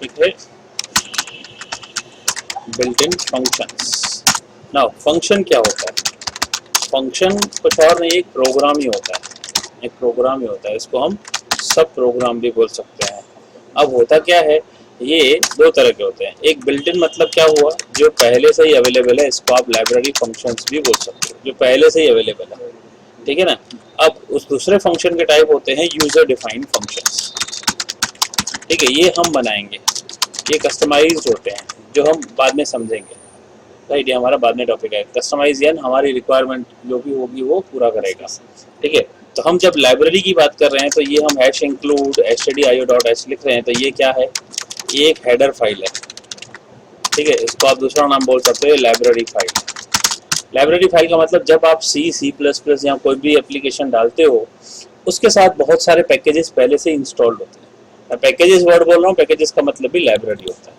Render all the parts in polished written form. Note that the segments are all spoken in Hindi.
है built in functions. Now function क्या होता है? फंक्शन कुछ और नहीं, एक प्रोग्राम ही होता है, एक प्रोग्राम ही होता है। इसको हम सब प्रोग्राम भी बोल सकते हैं। अब होता क्या है, ये दो तरह के होते हैं। एक बिल्ट इन मतलब क्या हुआ, जो पहले से ही अवेलेबल है, इसको आप लाइब्रेरी फंक्शंस भी बोल सकते हो, जो पहले से ही अवेलेबल है, ठीक है ना। अब उस दूसरे फंक्शन के टाइप होते हैं यूजर डिफाइंड फंक्शंस, ठीक है, ये हम बनाएंगे, ये कस्टमाइज्ड होते हैं, जो हम बाद में समझेंगे, राइट। ये हमारा बाद में टॉपिक है। कस्टमाइज यानी हमारी रिक्वायरमेंट जो भी होगी वो पूरा करेगा, ठीक है। तो हम जब लाइब्रेरी की बात कर रहे हैं तो ये हम हैश इंक्लूड stdio.h लिख रहे हैं, तो ये क्या है, ये एक हेडर फाइल है, ठीक है। इसको आप दूसरा नाम बोल सकते हो लाइब्रेरी फाइल। लाइब्रेरी फाइल का मतलब जब आप C++ या कोई भी एप्लीकेशन डालते हो, उसके साथ बहुत सारे पैकेजेस पहले से इंस्टॉल्ड होते हैं। मैं पैकेजेस वर्ड बोल रहा हूँ, पैकेजेस का मतलब भी लाइब्रेरी होता है,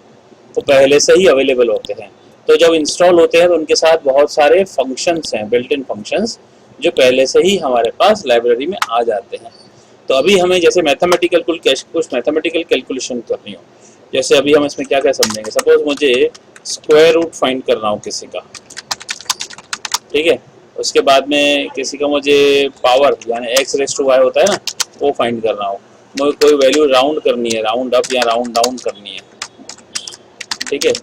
तो पहले से ही अवेलेबल होते हैं। तो जब इंस्टॉल होते हैं तो उनके साथ बहुत सारे फंक्शंस हैं, बिल्ट इन फंक्शंस, जो पहले से ही हमारे पास लाइब्रेरी में आ जाते हैं। तो अभी हमें जैसे मैथमेटिकल कुछ मैथमेटिकल कैलकुलेशन करनी हो, जैसे अभी हम इसमें क्या क्या समझेंगे। सपोज मुझे स्क्वायर रूट फाइंड करना हो किसी का, ठीक है, उसके बाद में किसी का मुझे पावर यानी x⁻y होता है ना, वो फाइंड करना हो, मुझे कोई वैल्यू राउंड करनी है, राउंड अप या राउंड डाउन करनी है, ठीक है,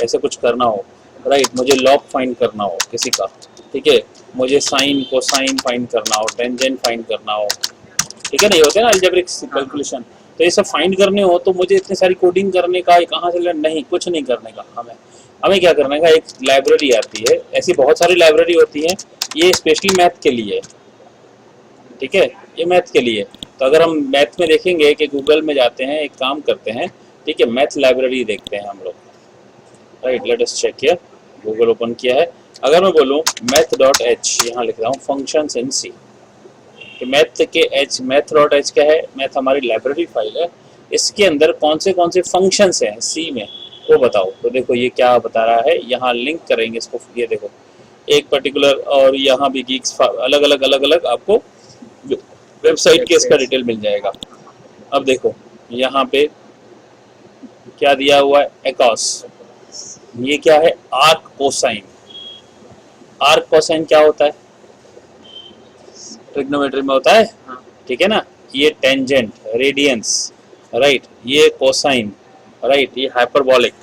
ऐसे कुछ करना हो, राइट। मुझे लॉग फाइंड करना हो किसी का, ठीक है, मुझे साइन कोसाइन फाइंड करना हो, टेंजेंट फाइंड करना हो, ठीक है ना, ये होते हैं ना अलजेब्रिक कैलकुलेशन। तो ये सब फाइंड करने हो तो मुझे इतनी सारी कोडिंग करने का, कहाँ से नहीं, कुछ नहीं करने का, हमें क्या करने का, एक लाइब्रेरी आती है, ऐसी बहुत सारी लाइब्रेरी होती है, ये स्पेशली मैथ के लिए, ठीक है, ये मैथ के लिए। तो अगर हम मैथ में देखेंगे कि गूगल में जाते हैं, एक काम करते हैं, ठीक है, मैथ लाइब्रेरी देखते हैं हम लोग, right. Let us check here, Google open किया है। अगर मैं बोलूँ math.h, यहाँ लिख रहा हूँ फंक्शंस इन सी, कि मैथ के math.h क्या है, मैथ हमारी लाइब्रेरी फाइल है, इसके अंदर कौन से फंक्शंस हैं सी में, वो बताओ। तो देखो ये क्या बता रहा है, यहाँ लिंक करेंगे इसको, ये देखो एक पर्टिकुलर, और यहाँ भी गीक्स अलग अलग आपको वेबसाइट के इसका डिटेल मिल जाएगा। अब देखो यहाँ पे क्या दिया हुआ है, एकॉस, ये क्या है, आर्क कोसाइन। आर्क कोसाइन क्या होता है, ट्रिग्नोमेट्री में होता है, ठीक है ना। ये टेंजेंट, रेडियंस, राइट, ये कोसाइन, राइट, ये हाइपरबॉलिक,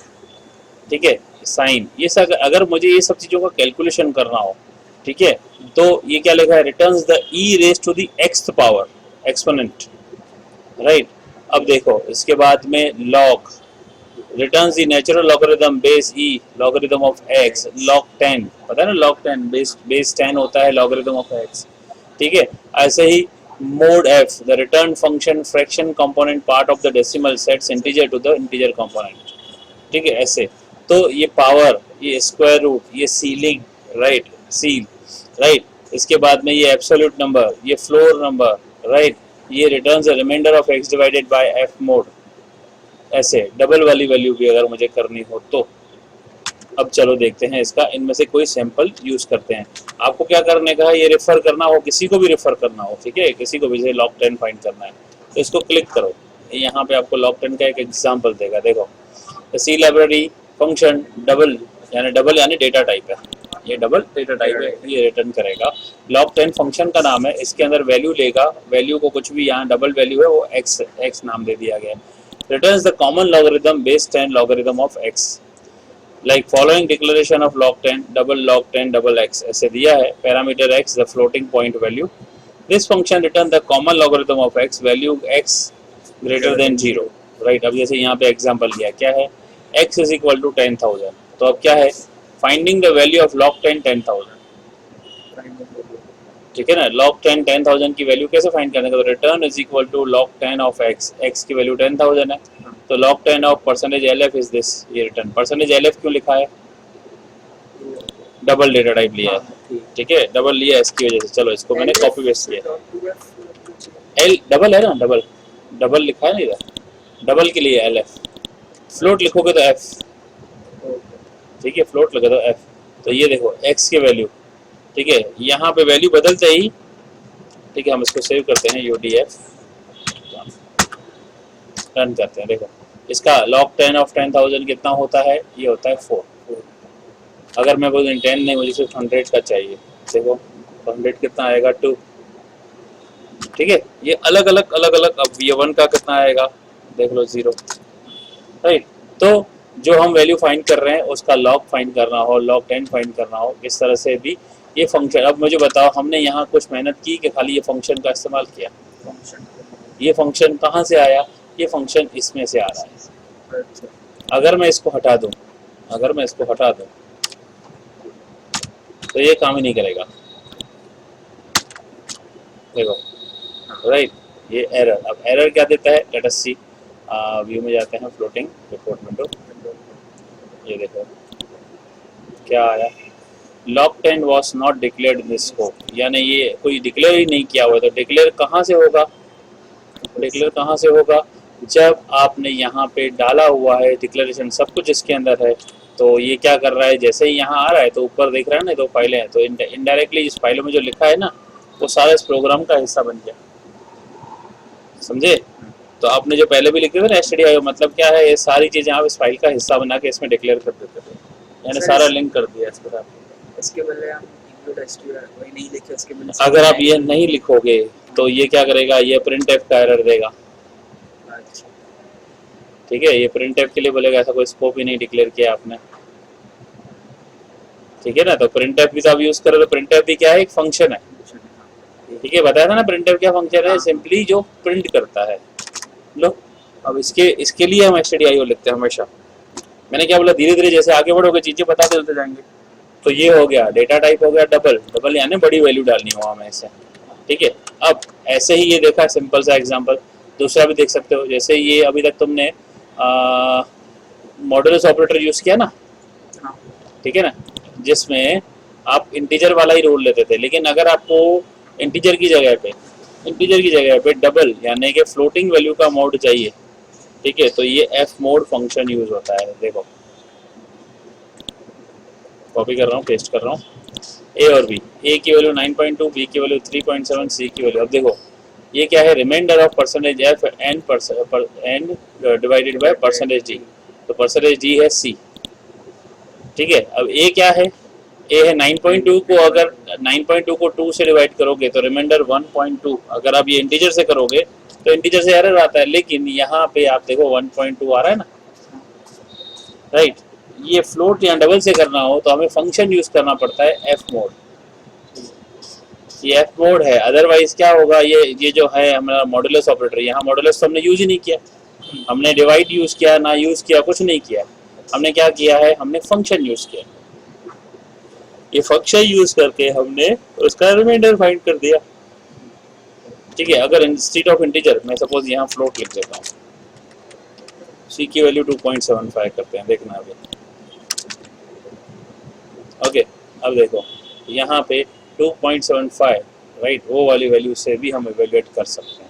ठीक है, साइन, ये सब अगर मुझे ये सब चीज़ों का कैलकुलेशन करना हो, ठीक है, तो ये क्या लिखा है, returns the e⁻x power exponent, right. अब देखो इसके बाद में log, returns the natural logarithm base e logarithm of x, log 10, पता है ना, log 10 बेस 10 होता है लॉगरिथम ऑफ x, ठीक है। ऐसे ही mod f, the return function fraction component part of the decimal sets integer to the integer component, ठीक है, ऐसे। तो ये पावर, ये स्क्वायर रूट, ये सीलिंग, राइट, सील, राइट। इसके बाद में ये एब्सोल्यूट नंबर, ये फ्लोर नंबर, राइट, ये returns the remainder of x divided by f mod, ऐसे डबल वाली वैल्यू भी अगर मुझे करनी हो तो। अब चलो देखते हैं इसका, इनमें से कोई सैंपल यूज करते हैं। आपको क्या करने का है, ये रेफर करना हो, किसी को भी रेफर करना हो, ठीक है, किसी को भी, जैसे log 10 फाइंड करना है तो इसको क्लिक करो, यहाँ पे आपको log 10 का एक एग्जांपल देगा। देखो सी लाइब्रेरी फंक्शन डबल यानी डेटा टाइप है, ये डबल डेटा टाइप है, ये रिटर्न करेगा। log 10 फंक्शन का नाम है, इसके अंदर वैल्यू लेगा, वैल्यू को कुछ भी, यहाँ डबल वैल्यू है वो x नाम दे दिया गया है। Returns the common logarithm base 10 logarithm of x, like following declaration of log 10 double x, ऐसे दिया है। Parameter x the floating point value, this function return the common logarithm of x, value x greater than 0, right. अब जैसे यहाँ पे एग्जांपल दिया, क्या है, x इज इक्वल टू 10,000, तो अब क्या है, finding the value of log 10 10,000, ठीक है ना। log 10 10,000 की वैल्यू कैसे फाइंड करने का, तो return is equal to log 10 of x की वैल्यू 10,000 है, तो log 10 of percentage LF is this, ये रिटर्न। परसेंटेज LF क्यों लिखा है, डबल डेटा टाइप लिया है, ठीक है, डबल लिया इसकी वजह से। चलो इसको मैंने कॉपी पेस्ट किया, L डबल है ना, डबल लिखा है ना इधर, डबल के लिए LF, फ्लोट लिखोगे तो F, ठीक है, फ्लोट लगा दो F। तो ये देखो x की वैल्यू, ठीक है, यहाँ पे वैल्यू बदलते ही, ठीक है, हम इसको सेव करते हैं UDF, रन करते हैं। देखो इसका log 10 ऑफ 10,000 कितना होता है? ये होता है 4। अगर मैं बोलूँ 10 नहीं, मुझे सिर्फ 100 का चाहिए, देखो 100 कितना आएगा? 2। ठीक है, ये अलग अलग। अब ये 1 का कितना आएगा? देख लो 0। राइट, तो जो हम वैल्यू फाइंड कर रहे हैं उसका लॉग फाइंड करना हो, log 10 फाइंड करना हो, इस तरह से भी ये फंक्शन। अब मुझे बताओ, हमने यहाँ कुछ मेहनत की कि खाली ये फंक्शन का इस्तेमाल किया? ये फंक्शन कहाँ से आया? ये फंक्शन इसमें से आ रहा है। अगर मैं इसको हटा दूं, तो ये काम ही नहीं करेगा। देखो, राइट, ये एरर। अब एरर क्या देता है? लेट अस सी। व्यू में जाते हैं, फ्लोटिंग रिपोर्ट विंडो, ये देखो क्या आया? log 10 was not declared in this scope, यानी ये कोई डिक्लेयर ही नहीं किया हुआ। तो डिक्लेयर कहाँ से होगा? डिक्लेयर कहाँ से होगा? जब आपने यहाँ पे डाला हुआ है डिक्लेरेशन, सब कुछ इसके अंदर है। तो ये क्या कर रहा है? जैसे ही यहाँ आ रहा है तो ऊपर देख रहा है ना, 2 फाइलें हैं, तो इनडायरेक्टली इस फाइलों में जो लिखा है ना, वो सारा इस प्रोग्राम का हिस्सा बन गया। समझे? तो आपने जो पहले भी लिखे थे ना stdio, मतलब क्या है? ये सारी चीजें आप इस फाइल का हिस्सा बना के इसमें डिक्लेयर कर देते थे, यानी सारा लिंक कर दिया इसके साथ। इसके बदले हम include stdio वही नहीं लिखे, उसके बदले अगर आप ये नहीं लिखोगे तो ये क्या करेगा? ये printf का एरर देगा। ठीक है, ये printf के लिए बोलेगा ऐसा कोई स्कोप ही नहीं डिक्लेयर किया आपने। ठीक है ना, तो printf भी तो आप यूज करो, तो printf भी क्या है? एक फंक्शन है। ठीक है, बताया था ना printf क्या फंक्शन है? सिंपली जो प्रिंट करता है। लो, अब इसके लिए हम stdio लिखते हैं हमेशा। मैंने क्या बोला? धीरे धीरे जैसे आगे बढ़ोगे चीजें पता चलते जाएंगे। तो ये हो गया, डेटा टाइप हो गया डबल, यानी बड़ी वैल्यू डालनी हो हमें ऐसे। ठीक है, अब ऐसे ही ये देखा, सिंपल सा एग्जांपल। दूसरा भी देख सकते हो, जैसे ये अभी तक तुमने मॉडुलस ऑपरेटर यूज किया ना? ठीक है ना, जिसमें आप इंटीजर वाला ही रोल लेते थे, लेकिन अगर आपको इंटीजर की जगह पे डबल यानी कि फ्लोटिंग वैल्यू का मोड चाहिए, ठीक है, तो ये एफ मोड फंक्शन यूज होता है। देखो, कॉपी कर रहा हूँ, पेस्ट कर रहा हूँ। ए और बी, ए की वैल्यू 9.2, बी की वैल्यू 3.7, सी की वैल्यू। अब देखो ये क्या है? Remainder of percentage F and divided by percentage D. तो परसेंटेज डी है सी। ठीक है, अब ए क्या है? ए है 9.2 को, अगर 9.2 को 2 से डिवाइड करोगे तो रिमाइंडर 1.2। अगर आप ये इंटीजर से करोगे तो इंटीजर से एरर आता है, लेकिन यहाँ पे आप देखो 1.2 आ रहा है ना? राइट, ये फ्लोट या डबल से करना हो तो हमें फंक्शन यूज करना पड़ता है एफ मोड। ये एफ मोड है, अदरवाइज क्या होगा? ये जो है हमारा मॉडुलस ऑपरेटर, यहाँ मॉडुलस तो हमने यूज ही नहीं किया, हमने डिवाइड यूज किया ना, यूज किया कुछ नहीं किया। हमने क्या किया है? हमने फंक्शन यूज किया। ये फंक्शन यूज करके हमने उसका रिमाइंडर फाइंड कर दिया। ठीक है, अगर इंस्टेड ऑफ इंटीजर मैं सपोज यहाँ फ्लोट लिख देता हूँ, सी की वैल्यू 2.75 करते हैं, देखना अभी। ओके, अब देखो यहाँ पे 2.75, राइट, वो वाली वैल्यू से भी हम इवेल्युएट कर सकते हैं।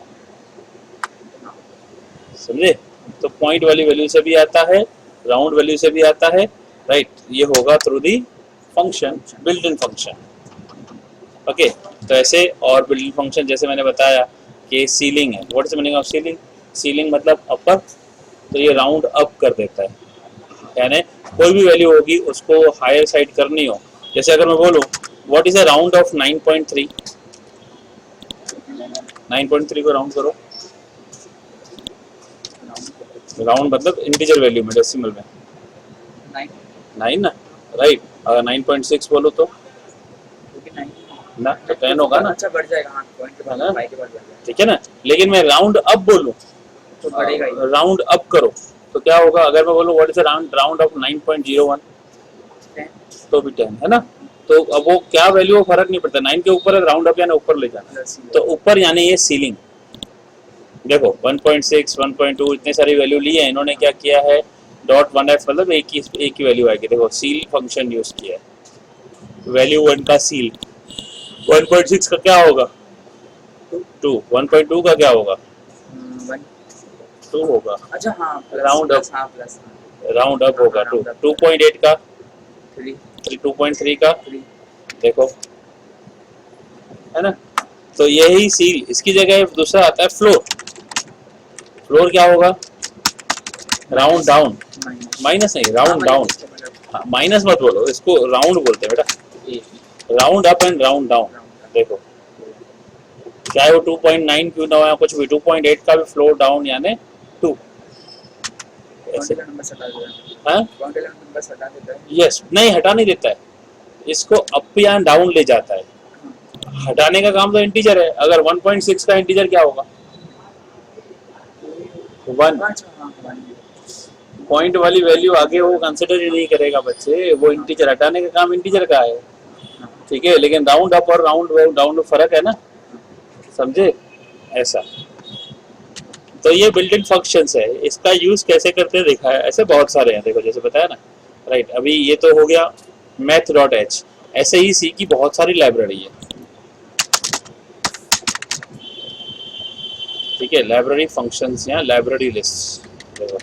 समझे? तो पॉइंट वाली वैल्यू से भी आता है, राउंड वैल्यू से भी आता है, राइट। ये होगा through the function, built in function. Okay, तो ऐसे और बिल्ट इन फंक्शन जैसे मैंने बताया कि सीलिंग है। What is the meaning of ceiling? Ceiling मतलब अपर, तो ये राउंड अप कर देता है, यानी कोई भी वैल्यू होगी उसको हायर साइड करनी हो। जैसे अगर मैं बोलूँ what is a round of 9.3, 9.3 को राउंड करो। राउंड मतलब इंटीजर वैल्यू में, डेसिमल में 9 ना, राइट। अगर 9.6 बोलो तो ना, तो 10 होगा ना, अच्छा बढ़ जाएगा, हाँ, पॉइंट के बाद है ना? 5 के बाद बढ़ जाएगा, ठीक है ना। लेकिन मैं राउंड अप बोलूँ तो बढ़ेगा ही। राउंड अप करो तो क्या होगा? अगर मैं बोलूँ व्हाट इज राउंड ऑफ 9.01 तो भी 10 है ना। तो अब वो क्या वैल्यू, फर्क नहीं पड़ता, 9 के ऊपर राउंड अप यानी ऊपर ले जाना, तो ऊपर यानी ये सीलिंग। देखो 1.6, 1.2 इतने सारी वैल्यू ली है इन्होंने, क्या किया है? .1f मतलब एक ही वैल्यू आएगी। देखो सील फंक्शन यूज किया है, वैल्यू 1 का सील। 1.6 का क्या होगा? 2। 1.2 का क्या होगा? 2 होगा। अच्छा हाँ, राउंड अप, हाँ प्लस, राउंड अप होगा 2। 2.8 का 3, 2.3 का देखो, है ना। तो यही सील, इसकी जगह दूसरा आता है फ्लोर। फ्लोर क्या होगा? राउंड डाउन, माइनस माइनस नहीं, राउंड डाउन। हाँ, माइनस मत बोलो, इसको राउंड बोलते हैं बेटा, round up and round down. देखो चाहे वो 2.9 क्यों ना हो या कुछ भी, 2.8 का भी फ्लोर डाउन यानी 2 ऐसे। हाँ यस, नहीं हटा नहीं देता है, इसको अप या डाउन ले जाता है। हटाने का काम तो इंटीजर है। अगर 1.6 का इंटीजर क्या होगा, 1 पॉइंट वाली वैल्यू आगे वो कंसिडर ही नहीं करेगा बच्चे, वो इंटीजर, हटाने का काम इंटीजर का है, ठीक है। लेकिन राउंड अप और राउंड डाउन में फर्क है ना, समझे ऐसा। तो ये बिल्ट इन फंक्शंस है, इसका यूज कैसे करते हैं देखा है, ऐसे बहुत सारे हैं, देखो जैसे बताया ना, राइट। अभी ये तो हो गया math.h, ऐसे ही सी की बहुत सारी लाइब्रेरी है, ठीक है। लाइब्रेरी फंक्शंस या लाइब्रेरी लिस्ट, देखो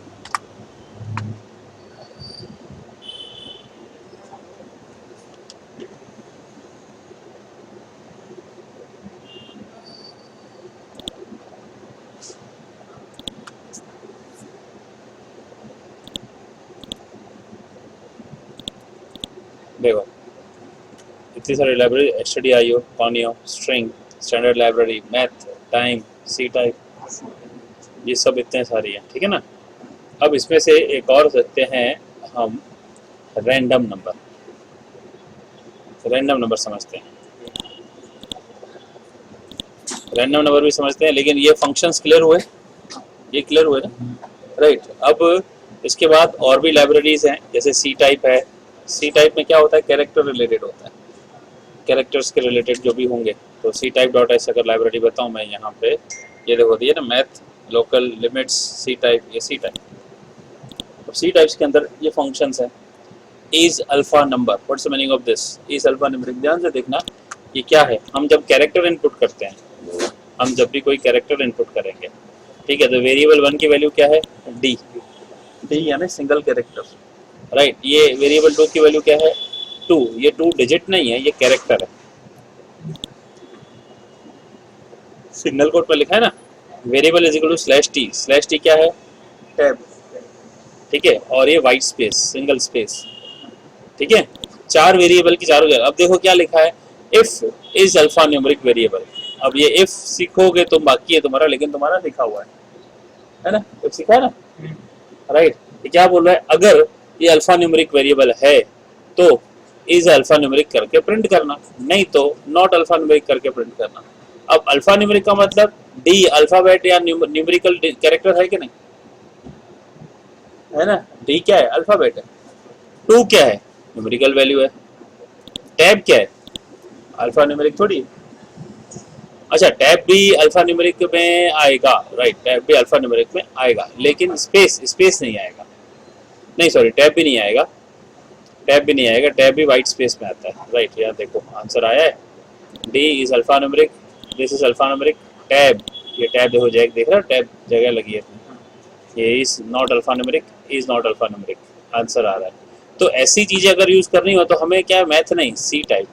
देखो इतनी सारी library, stdio, conio, string, standard library, math, time, c type, ये सब इतने सारी हैं, ठीक है ना। अब इसमें से एक और सकते हैं हम रैंडम नंबर, रैंडम नंबर समझते हैं, रैंडम नंबर भी समझते हैं, लेकिन ये फंक्शंस क्लियर हुए, ये क्लियर हुए ना, राइट। अब इसके बाद और भी लाइब्रेरीज हैं, जैसे सी टाइप है। सी टाइप में क्या होता है, कैरेक्टर रिलेटेड होता है, कैरेक्टर्स के रिलेटेड जो भी होंगे। तो सी टाइप डॉट एस अगर लाइब्रेरी बताऊँ मैं यहाँ पे, ये देखो दिए ना, math, local, limits, c type, ये सी टाइप। तो सी टाइप्स के अंदर ये फंक्शंस हैं। Is alpha number, what's the meaning of this, is alpha number, ध्यान से देखना ये क्या है। हम जब कैरेक्टर इनपुट करते हैं, हम जब भी कोई कैरेक्टर इनपुट करेंगे, ठीक है, तो वेरिएबल 1 की वैल्यू क्या है, डी, डी यानी सिंगल कैरेक्टर, राइट। ये वेरिएबल 2 की वैल्यू क्या है, 2, ये 2 डिजिट नहीं है, ये कैरेक्टर है, सिग्नल कोड पर लिखा है ना, variable is equal to slash t क्या है, टैब, ठीक है। और ये वाइट स्पेस, सिंगल स्पेस, ठीक है। 4 वेरिएबल की चारों जगह। अब देखो क्या लिखा है, if is alpha numeric variable. अब ये इफ सीखोगे तुम, बाकी है तुम्हारा, लेकिन तुम्हारा लिखा हुआ है ना, इफ सीखा है ना, राइट। ये क्या बोल रहा है, अगर ये अल्फा न्यूमेरिक वेरिएबल है तो इज अल्फा न्यूमेरिक करके प्रिंट करना, नहीं तो नॉट अल्फा न्यूमेरिक करके प्रिंट करना। अब अल्फा न्यूमेरिक का मतलब डी अल्फाबेट या न्यूमेरिकल कैरेक्टर है कि नहीं, है ना। डी क्या है, अल्फाबेट है। 2 क्या है, न्यूमेरिकल वैल्यू है। टैब क्या है, अल्फा न्यूमेरिक थोड़ी है। अच्छा, टैब भी अल्फा न्यूमेरिक में आएगा, राइट, टैब भी अल्फा न्यूमेरिक में आएगा, लेकिन स्पेस नहीं आएगा, नहीं सॉरी, टैब भी नहीं आएगा, टैब भी नहीं आएगा, टैब भी वाइट स्पेस में आता है, राइट। यहाँ देखो आंसर आया है, D is alphanumeric, this is alphanumeric, tab, ये टैब देखो, जैक देख रहा है, टैब जगह लगी है, ये is not alphanumeric, is not alphanumeric, answer आ रहा है। तो ऐसी चीजें अगर यूज करनी हो तो हमें क्या, मैथ नहीं, सी टाइप।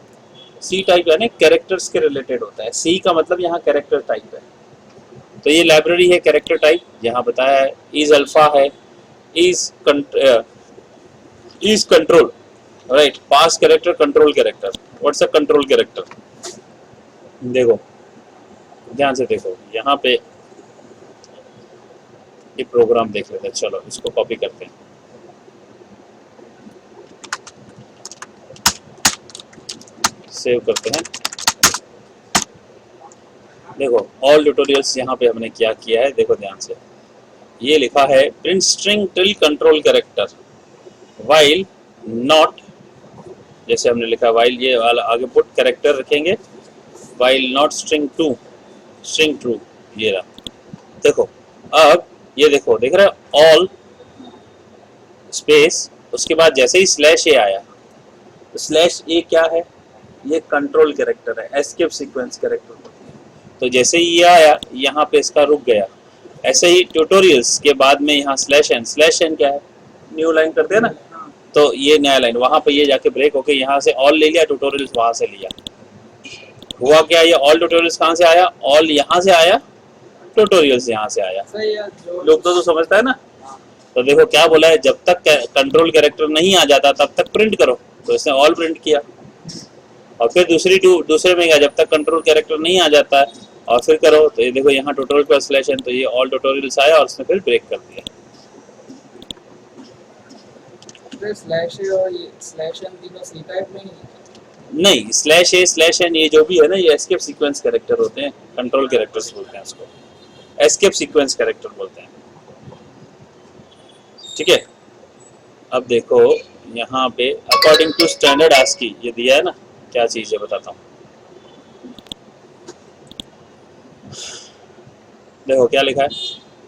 सी टाइप यानी कैरेक्टर्स के रिलेटेड होता है, सी का मतलब यहाँ कैरेक्टर टाइप है। तो ये लाइब्रेरी है कैरेक्टर टाइप, यहाँ बताया है, इज अल्फा है, is control, right, pass character, control character, what's a control character. देखो ध्यान से देखो, यहाँ पे ये प्रोग्राम देख लेते हैं, चलो इसको कॉपी करते हैं, सेव करते हैं। देखो ऑल ट्यूटोरियल्स यहाँ पे हमने क्या किया है, देखो ध्यान से, ये लिखा है print string till control character while not, जैसे हमने लिखा वाइल, ये आगे पुट कैरेक्टर रखेंगे, वाइल नॉट स्ट्रिंग ट्रू, ये रहा। देखो अब ये देखो, देख रहे हो, ऑल स्पेस, उसके बाद जैसे ही स्लैश ए आया, तो स्लैश ए क्या है, ये कंट्रोल कैरेक्टर है, एस्केप सीक्वेंस कैरेक्टर होती है। तो जैसे ही ये आया, यहाँ पे इसका रुक गया। ऐसे ही ट्यूटोरियल्स के बाद में यहाँ स्लैश एन क्या है, न्यू लाइन करते हैं ना, तो ये नया लाइन, वहां पे ये जाके ब्रेक होके यहाँ से ऑल ले लिया, ट्यूटोरियल्स वहां से लिया। हुआ क्या, ये ऑल ट्यूटोरियल्स कहाँ से आया, ऑल यहाँ से आया, ट्यूटोरियल्स यहाँ से आया। लोग तो समझता है ना। तो देखो क्या बोला है, जब तक कंट्रोल कैरेक्टर नहीं आ जाता तब तक प्रिंट करो, तो इसने ऑल प्रिंट किया। और फिर दूसरे में क्या, जब तक कंट्रोल कैरेक्टर नहीं आ जाता है और फिर करो, तो ये देखो यहाँ ट्यूटोरियल पर स्लैश एन, तो ये ऑल ट्यूटोरियल्स आया और उसने फिर ब्रेक कर दिया। तो स्लैश ए और ये स्लैश एन तीनों सी टाइप में ही है। नहीं, स्लैश ए स्लैश एन ये जो भी है ना, ये एस्केप सीक्वेंस कैरेक्टर होते हैं, कंट्रोल कैरेक्टर्स बोलते हैं उसको, एस्केप सीक्वेंस कैरेक्टर बोलते हैं। ठीक है, अब देखो यहाँ पे अकॉर्डिंग टू स्टैंडर्ड आस्की ये दिया है ना, क्या चीज है बताता हूँ। देखो क्या लिखा है,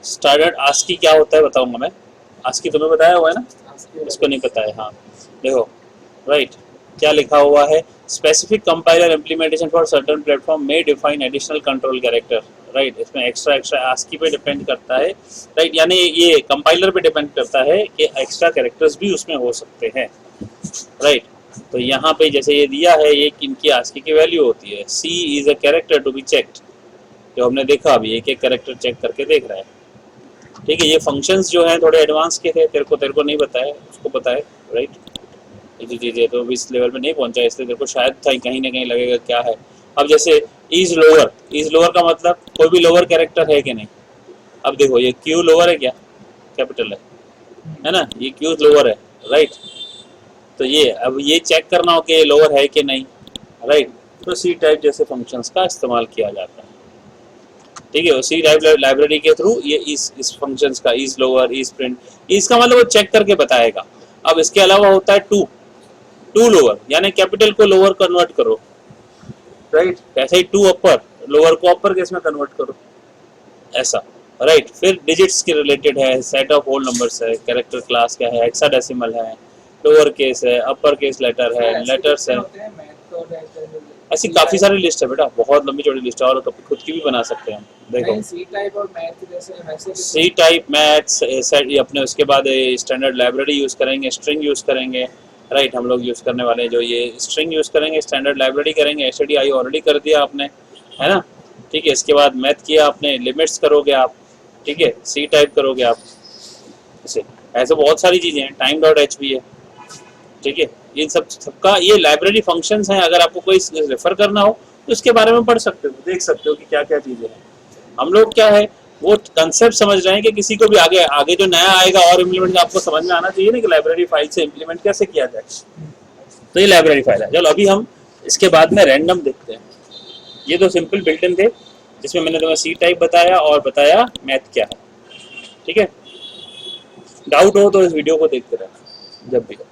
स्टैंडर्ड आस्की क्या होता है बताऊंगा मैं। आस्की तुम्हें बताया हुआ है ना, इसको नहीं पता है। हाँ देखो राइट, क्या लिखा हुआ है, specific compiler implementation for certain platform में define additional control character. Right, इसमें एक्स्ट्रा आस्की पे डिपेंड करता है। राइट, यानी ये कंपाइलर पे डिपेंड करता है कि एक्स्ट्रा कैरेक्टर्स भी उसमें हो सकते हैं। राइट, तो यहाँ पे जैसे ये दिया है, ये इनकी आस्की की वैल्यू होती है। C is a character to be checked, जो हमने देखा अभी एक एक कैरेक्टर चेक करके देख रहा है। ठीक है, ये फंक्शंस जो हैं थोड़े एडवांस के थे, तेरे को नहीं पता है, उसको पता है। राइट, ये जो चीज़ें तो इस लेवल में नहीं पहुंचा, इसलिए तेरे को शायद कहीं ना कहीं लगेगा क्या है। अब जैसे इज लोअर का मतलब कोई भी लोअर कैरेक्टर है कि नहीं। अब देखो ये क्यू लोअर है क्या, कैपिटल है ना, ये क्यू लोअर है। राइट, तो ये अब ये चेक करना हो कि ये लोअर है कि नहीं। राइट, तो सी टाइप जैसे फंक्शंस का इस्तेमाल किया जाता है। ठीक है, सी टाइप लाइब्रेरी के थ्रू ये इस फंक्शंस का इज लोअर, इज प्रिंट, इसका मतलब वो चेक करके बताएगा। अब इसके अलावा होता है टू लोअर, यानी कैपिटल को लोअर कन्वर्ट करो। राइट, ऐसे ही टू अपर, लोअर को अपर केस में कन्वर्ट करो, ऐसा। राइट, फिर डिजिट्स के रिलेटेड है, सेट ऑफ होल नंबर्स है, कैरेक्टर क्लास क्या है, हेक्साडेसिमल है, लोअर केस है, अपर केस लेटर है, लेटर्स है, ऐसी काफी सारी लिस्ट है बेटा, बहुत लंबी चौड़ी लिस्ट है, और खुद की भी बना सकते हैं हम। देखो सी टाइप और मैथ जैसे वैसे सी टाइप मैथ्स अपने, उसके बाद स्टैंडर्ड लाइब्रेरी यूज करेंगे, स्ट्रिंग यूज करेंगे। राइट, हम लोग यूज करने वाले हैं जो ये स्ट्रिंग यूज करेंगे, स्टैंडर्ड लाइब्रेरी करेंगे, stdi ऑलरेडी कर दिया आपने, है ना। ठीक है, इसके बाद मैथ किया आपने, लिमिट्स करोगे आप। ठीक है, सी टाइप करोगे आप, ऐसे बहुत सारी चीजें हैं, टाइम डॉट एच भी है। ठीक है, इन सबका ये लाइब्रेरी फंक्शंस हैं। अगर आपको कोई रेफर करना हो तो इसके बारे में पढ़ सकते हो, देख सकते हो कि क्या क्या चीजें हैं। हम लोग क्या है वो कंसेप्ट समझ रहे हैं कि किसी को भी आगे जो नया आएगा और इम्प्लीमेंट आपको समझ में आना चाहिए ना कि लाइब्रेरी फाइल से इम्प्लीमेंट कैसे किया जाए। तो ये लाइब्रेरी फाइल है। चलो अभी हम इसके बाद में रैंडम देखते हैं। ये तो सिंपल बिल्ट इन थे जिसमें मैंने तुम्हें सी टाइप बताया और बताया मैथ क्या है। ठीक है, डाउट हो तो इस वीडियो को देखते रहना जब भी हो।